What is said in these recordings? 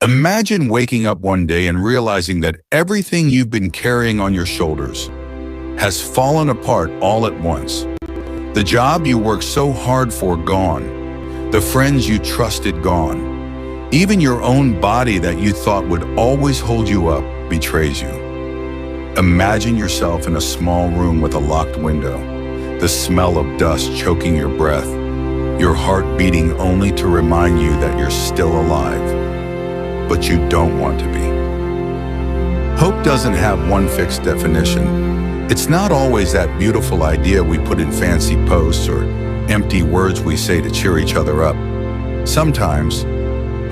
Imagine waking up one day and realizing that everything you've been carrying on your shoulders has fallen apart all at once. The job you worked so hard for gone. The friends you trusted gone. Even your own body that you thought would always hold you up betrays you. Imagine yourself in a small room with a locked window, the smell of dust choking your breath, your heart beating only to remind you that you're still alive, but you don't want to be. Hope doesn't have one fixed definition. It's not always that beautiful idea we put in fancy posts or empty words we say to cheer each other up. Sometimes,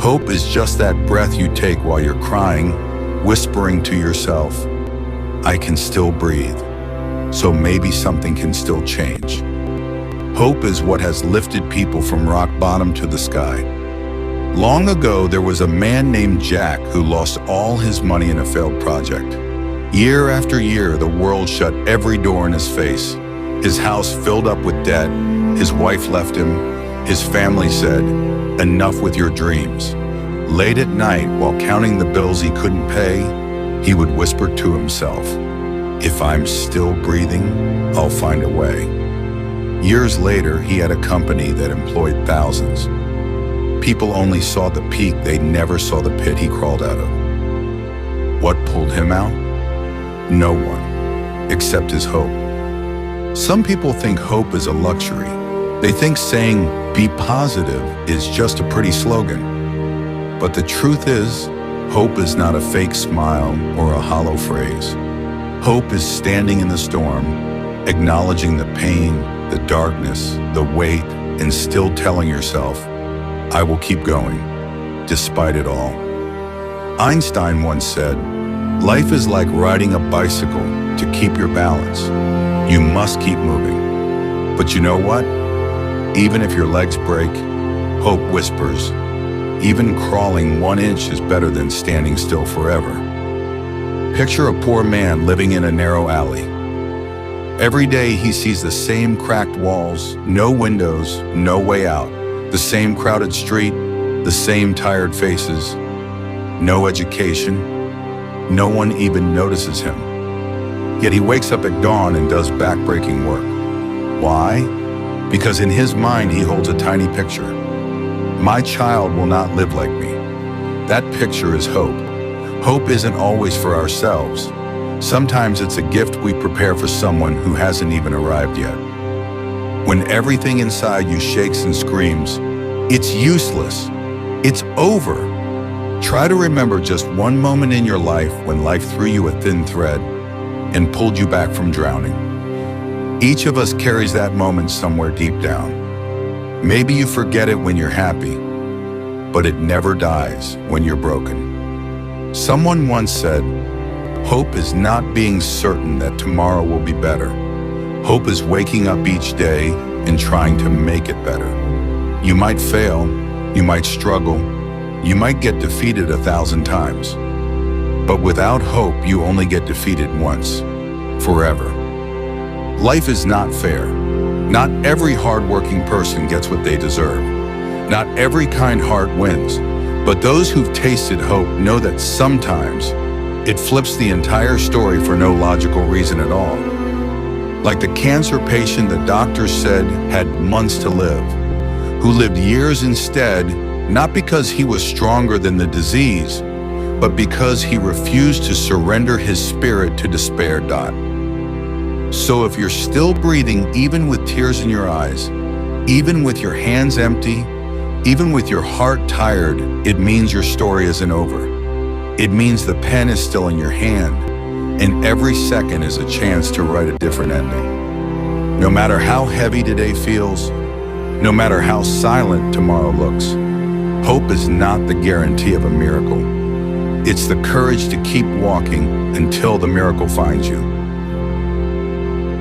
hope is just that breath you take while you're crying, whispering to yourself, I can still breathe, so maybe something can still change. Hope is what has lifted people from rock bottom to the sky. Long ago, there was a man named Jack who lost all his money in a failed project. Year after year, the world shut every door in his face. His house filled up with debt. His wife left him. His family said, enough with your dreams. Late at night, while counting the bills he couldn't pay, he would whisper to himself, if I'm still breathing, I'll find a way. Years later, he had a company that employed thousands. People only saw the peak, they never saw the pit he crawled out of. What pulled him out? No one, except his hope. Some people think hope is a luxury. They think saying, be positive, is just a pretty slogan. But the truth is, hope is not a fake smile or a hollow phrase. Hope is standing in the storm, acknowledging the pain, the darkness, the weight, and still telling yourself, I will keep going, despite it all. Einstein once said, life is like riding a bicycle to keep your balance. You must keep moving. But you know what? Even if your legs break, hope whispers, even crawling 1 inch is better than standing still forever. Picture a poor man living in a narrow alley. Every day he sees the same cracked walls, no windows, no way out. The same crowded street, the same tired faces, no education, no one even notices him. Yet he wakes up at dawn and does back-breaking work. Why? Because in his mind he holds a tiny picture. My child will not live like me. That picture is hope. Hope isn't always for ourselves. Sometimes it's a gift we prepare for someone who hasn't even arrived yet. When everything inside you shakes and screams, it's useless, it's over. Try to remember just one moment in your life when life threw you a thin thread and pulled you back from drowning. Each of us carries that moment somewhere deep down. Maybe you forget it when you're happy, but it never dies when you're broken. Someone once said, hope is not being certain that tomorrow will be better. Hope is waking up each day and trying to make it better. You might fail, you might struggle, you might get defeated 1,000 times. But without hope, you only get defeated once, forever. Life is not fair. Not every hardworking person gets what they deserve. Not every kind heart wins. But those who've tasted hope know that sometimes it flips the entire story for no logical reason at all. Like the cancer patient the doctors said had months to live, who lived years instead, not because he was stronger than the disease, but because he refused to surrender his spirit to despair. So if you're still breathing, even with tears in your eyes, even with your hands empty, even with your heart tired, it means your story isn't over. It means the pen is still in your hand, and every second is a chance to write a different ending. No matter how heavy today feels, no matter how silent tomorrow looks, hope is not the guarantee of a miracle. It's the courage to keep walking until the miracle finds you.